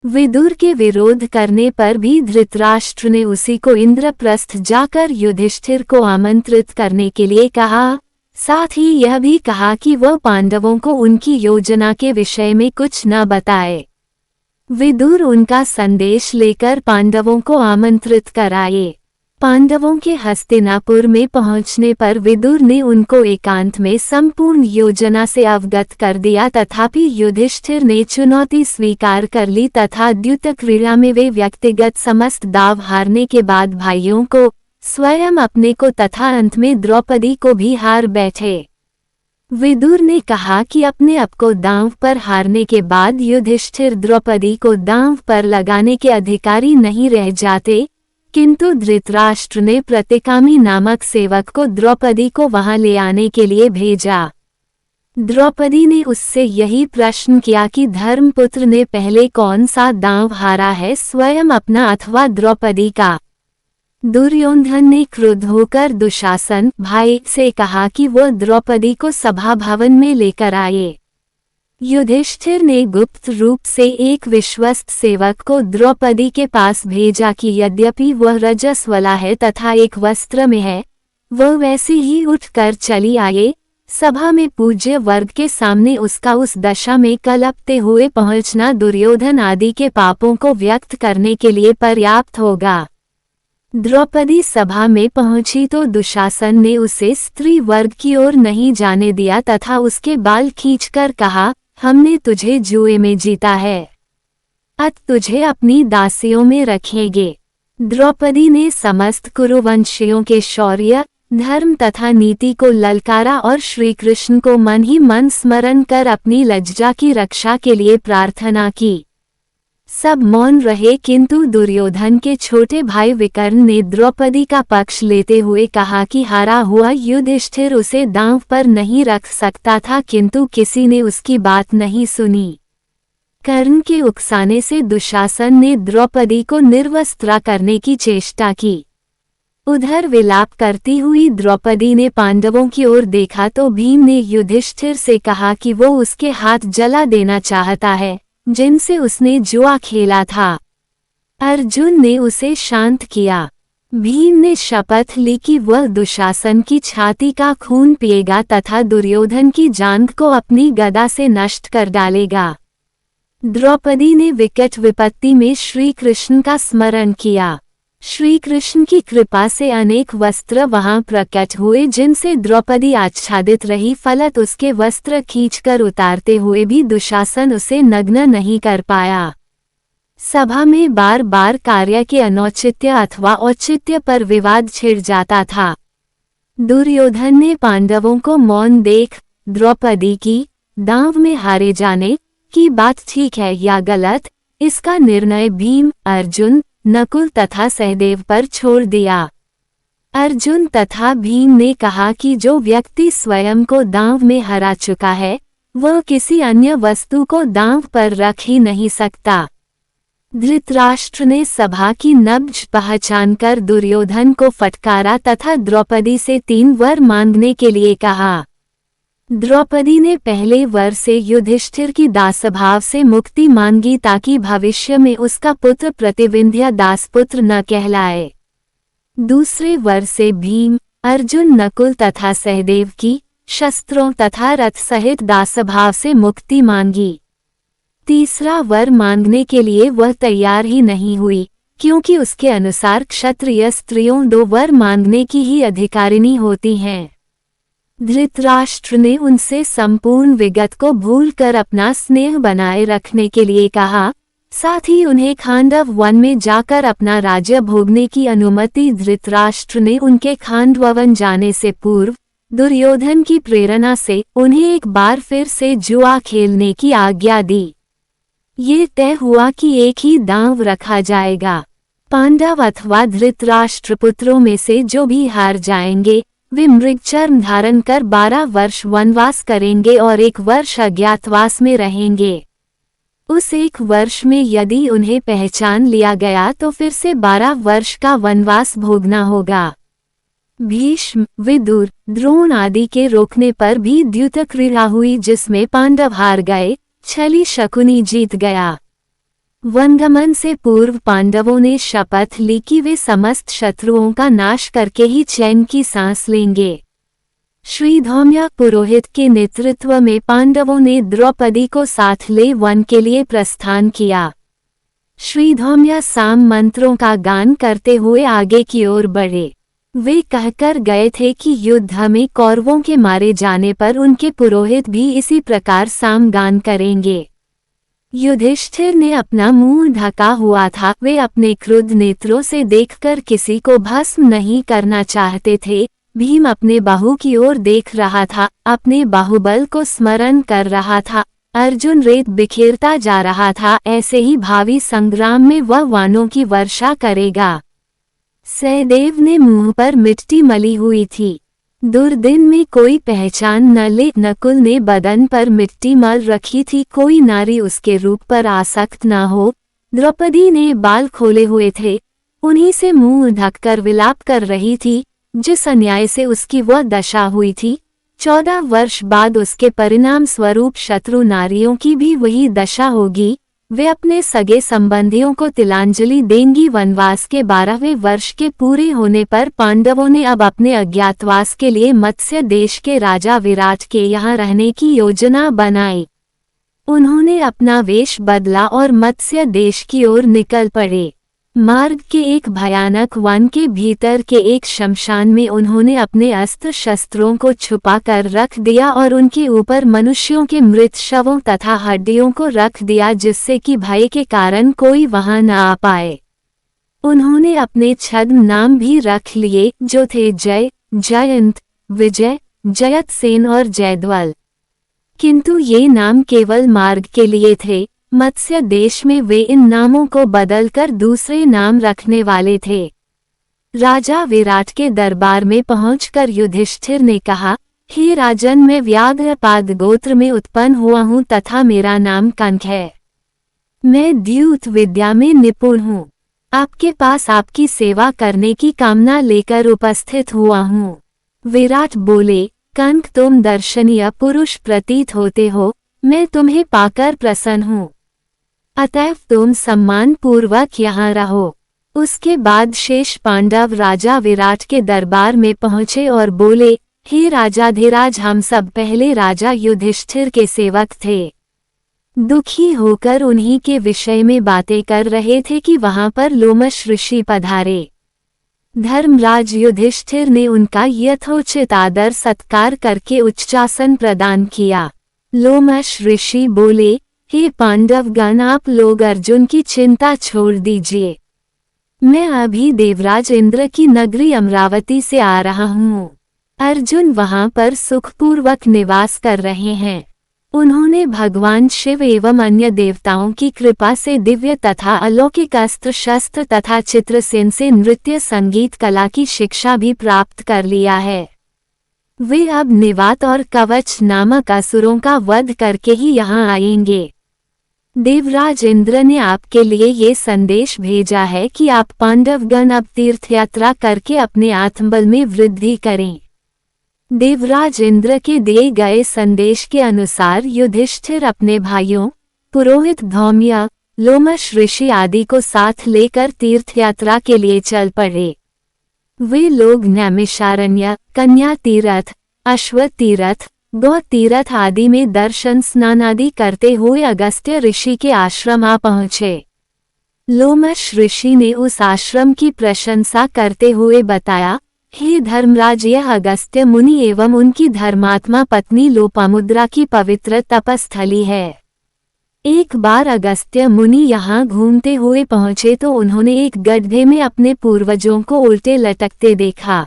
विदुर के विरोध करने पर भी धृतराष्ट्र ने उसी को इंद्रप्रस्थ जाकर युधिष्ठिर को आमंत्रित करने के लिए कहा। साथ ही यह भी कहा कि वह पांडवों को उनकी योजना के विषय में कुछ न बताए। विदुर उनका संदेश लेकर पांडवों को आमंत्रित कराए। पांडवों के हस्तिनापुर में पहुंचने पर विदुर ने उनको एकांत में संपूर्ण योजना से अवगत कर दिया, तथापि युधिष्ठिर ने चुनौती स्वीकार कर ली तथा द्यूत क्रीड़ा में वे व्यक्तिगत समस्त दाव हारने के बाद भाइयों को, स्वयं अपने को तथा अंत में द्रौपदी को भी हार बैठे। विदुर ने कहा कि अपने आप को दांव पर हारने के बाद युधिष्ठिर द्रौपदी को दांव पर लगाने के अधिकारी नहीं रह जाते, किंतु धृतराष्ट्र ने प्रतिकामी नामक सेवक को द्रौपदी को वहां ले आने के लिए भेजा। द्रौपदी ने उससे यही प्रश्न किया कि धर्मपुत्र ने पहले कौन सा दांव हारा है, स्वयं अपना अथवा द्रौपदी का। दुर्योधन ने क्रुद्ध होकर दुशासन भाई से कहा कि वह द्रौपदी को सभा भवन में लेकर आए। युधिष्ठिर ने गुप्त रूप से एक विश्वस्त सेवक को द्रौपदी के पास भेजा कि यद्यपि वह रजस्वला है तथा एक वस्त्र में है, वह वैसे ही उठकर चली आए। सभा में पूज्य वर्ग के सामने उसका उस दशा में कलपते हुए पहुंचना दुर्योधन आदि के पापों को व्यक्त करने के लिए पर्याप्त होगा। द्रौपदी सभा में पहुंची तो दुशासन ने उसे स्त्री वर्ग की ओर नहीं जाने दिया तथा उसके बाल खींचकर कहा, हमने तुझे जुए में जीता है, अत तुझे अपनी दासियों में रखेंगे। द्रौपदी ने समस्त कुरुवंशियों के शौर्य, धर्म तथा नीति को ललकारा और श्री कृष्ण को मन ही मन स्मरण कर अपनी लज्जा की रक्षा के लिए प्रार्थना की। सब मौन रहे, किंतु दुर्योधन के छोटे भाई विकर्ण ने द्रौपदी का पक्ष लेते हुए कहा कि हारा हुआ युधिष्ठिर उसे दांव पर नहीं रख सकता था, किंतु किसी ने उसकी बात नहीं सुनी। कर्ण के उकसाने से दुशासन ने द्रौपदी को निर्वस्त्रा करने की चेष्टा की। उधर विलाप करती हुई द्रौपदी ने पांडवों की ओर देखा तो भीम ने युधिष्ठिर से कहा कि वो उसके हाथ जला देना चाहता है जिनसे उसने जुआ खेला था। अर्जुन ने उसे शांत किया। भीम ने शपथ ली कि वह दुशासन की छाती का खून पिएगा तथा दुर्योधन की जांघ को अपनी गदा से नष्ट कर डालेगा। द्रौपदी ने विकट विपत्ति में श्री कृष्ण का स्मरण किया। श्री कृष्ण की कृपा से अनेक वस्त्र वहां प्रकट हुए जिनसे द्रौपदी आच्छादित रही, फलत उसके वस्त्र खींचकर उतारते हुए भी दुशासन उसे नग्न नहीं कर पाया। सभा में बार बार कार्य के अनौचित्य अथवा औचित्य पर विवाद छिड़ जाता था। दुर्योधन ने पांडवों को मौन देख द्रौपदी की दांव में हारे जाने की बात ठीक है या गलत, इसका निर्णय भीम, अर्जुन, नकुल तथा सहदेव पर छोड़ दिया। अर्जुन तथा भीम ने कहा कि जो व्यक्ति स्वयं को दांव में हरा चुका है, वह किसी अन्य वस्तु को दांव पर रख ही नहीं सकता। धृतराष्ट्र ने सभा की नब्ज पहचानकर दुर्योधन को फटकारा तथा द्रौपदी से 3 वर मांगने के लिए कहा। द्रौपदी ने पहले वर से युधिष्ठिर की दासभाव से मुक्ति मांगी ताकि भविष्य में उसका पुत्र प्रतिविंध्य दासपुत्र न कहलाए। दूसरे वर से भीम, अर्जुन, नकुल तथा सहदेव की शस्त्रों तथा रथ सहित दासभाव से मुक्ति मांगी। तीसरा वर मांगने के लिए वह तैयार ही नहीं हुई, क्योंकि उसके अनुसार क्षत्रिय स्त्रियों 2 वर मांगने की ही अधिकारिणी होती हैं। धृतराष्ट्र ने उनसे संपूर्ण विगत को भूलकर अपना स्नेह बनाए रखने के लिए कहा, साथ ही उन्हें खांडव वन में जाकर अपना राज्य भोगने की अनुमति। धृतराष्ट्र ने उनके खांडव वन जाने से पूर्व दुर्योधन की प्रेरणा से उन्हें एक बार फिर से जुआ खेलने की आज्ञा दी। ये तय हुआ कि एक ही दांव रखा जाएगा। पांडव अथवा धृतराष्ट्र पुत्रों में से जो भी हार जाएंगे वे मृगचर्म धारण कर 12 वर्ष वनवास करेंगे और 1 वर्ष अज्ञातवास में रहेंगे। उस 1 वर्ष में यदि उन्हें पहचान लिया गया तो फिर से 12 वर्ष का वनवास भोगना होगा। भीष्म, विदुर, द्रोण आदि के रोकने पर भी द्यूत क्रीड़ा हुई जिसमें पांडव हार गए, छली शकुनी जीत गया। वनगमन से पूर्व पांडवों ने शपथ ली कि वे समस्त शत्रुओं का नाश करके ही चैन की सांस लेंगे। श्री धौम्य पुरोहित के नेतृत्व में पांडवों ने द्रौपदी को साथ ले वन के लिए प्रस्थान किया। श्री धौम्य साम मंत्रों का गान करते हुए आगे की ओर बढ़े। वे कहकर गए थे कि युद्ध में कौरवों के मारे जाने पर उनके पुरोहित भी इसी प्रकार साम गान करेंगे। युधिष्ठिर ने अपना मुंह ढका हुआ था। वे अपने क्रुद्ध नेत्रों से देखकर किसी को भस्म नहीं करना चाहते थे। भीम अपने बाहु की ओर देख रहा था, अपने बाहुबल को स्मरण कर रहा था। अर्जुन रेत बिखेरता जा रहा था। ऐसे ही भावी संग्राम में वह वानों की वर्षा करेगा। सहदेव ने मुंह पर मिट्टी मली हुई थी। दुर्दिन में कोई पहचान न ले। नकुल ने बदन पर मिट्टी मल रखी थी। कोई नारी उसके रूप पर आसक्त न हो। द्रौपदी ने बाल खोले हुए थे, उन्हीं से मुंह ढककर विलाप कर रही थी। जिस अन्याय से उसकी वह दशा हुई थी, 14 वर्ष बाद उसके परिणाम स्वरूप शत्रु नारियों की भी वही दशा होगी। वे अपने सगे संबंधियों को तिलांजलि देंगी। वनवास के 12वें वर्ष के पूरे होने पर पांडवों ने अब अपने अज्ञातवास के लिए मत्स्य देश के राजा विराट के यहाँ रहने की योजना बनाई। उन्होंने अपना वेश बदला और मत्स्य देश की ओर निकल पड़े। मार्ग के एक भयानक वन के भीतर के एक शमशान में उन्होंने अपने अस्त्र शस्त्रों को छुपा कर रख दिया और उनके ऊपर मनुष्यों के मृत शवों तथा हड्डियों को रख दिया, जिससे कि भय के कारण कोई वहां न आ पाए। उन्होंने अपने छद्म नाम भी रख लिए, जो थे जय, जयंत, विजय, जयतसेन और जयद्वल। किंतु ये नाम केवल मार्ग के लिए थे। मत्स्य देश में वे इन नामों को बदलकर दूसरे नाम रखने वाले थे। राजा विराट के दरबार में पहुंचकर युधिष्ठिर ने कहा, हे राजन, मैं व्याघ्रपाद गोत्र में उत्पन्न हुआ हूँ तथा मेरा नाम कंक है। मैं द्यूत विद्या में निपुण हूँ। आपके पास आपकी सेवा करने की कामना लेकर उपस्थित हुआ हूँ। विराट बोले, कंक, तुम दर्शनीय पुरुष प्रतीत होते हो। मैं तुम्हें पाकर प्रसन्न हूँ, अतएव तुम सम्मान पूर्वक यहाँ रहो। उसके बाद शेष पांडव राजा विराट के दरबार में पहुँचे और बोले, हे राजाधिराज, हम सब पहले राजा युधिष्ठिर के सेवक थे। दुखी होकर उन्हीं के विषय में बातें कर रहे थे कि वहां पर लोमश ऋषि पधारे। धर्मराज युधिष्ठिर ने उनका यथोचित आदर सत्कार करके उच्चासन प्रदान किया। लोमश ऋषि बोले, हे पांडवगण, आप लोग अर्जुन की चिंता छोड़ दीजिए। मैं अभी देवराज इंद्र की नगरी अमरावती से आ रहा हूँ। अर्जुन वहां पर सुखपूर्वक निवास कर रहे हैं। उन्होंने भगवान शिव एवं अन्य देवताओं की कृपा से दिव्य तथा अलौकिक अस्त्र शस्त्र तथा चित्रसेन से नृत्य संगीत कला की शिक्षा भी प्राप्त कर लिया है। वे अब निवात और कवच नामक असुरों का वध करके ही यहाँ आएंगे। देवराज इंद्र ने आपके लिए ये संदेश भेजा है कि आप पांडवगण अब तीर्थ यात्रा करके अपने आत्मबल में वृद्धि करें। देवराज इंद्र के दिए गए संदेश के अनुसार युधिष्ठिर अपने भाइयों पुरोहित धौम्य, लोमश ऋषि आदि को साथ लेकर तीर्थ यात्रा के लिए चल पड़े। वे लोग नैमिषारण्य, कन्या तीरथ, अश्व तीरथ, गौ तीरथ आदि में दर्शन स्नान आदि करते हुए अगस्त्य ऋषि के आश्रम आ पहुँचे। लोमश ऋषि ने उस आश्रम की प्रशंसा करते हुए बताया, हे धर्मराज, यह अगस्त्य मुनि एवं उनकी धर्मात्मा पत्नी लोपामुद्रा की पवित्र तपस्थली है। एक बार अगस्त्य मुनि यहाँ घूमते हुए पहुँचे तो उन्होंने एक गड्ढे में अपने पूर्वजों को उल्टे लटकते देखा।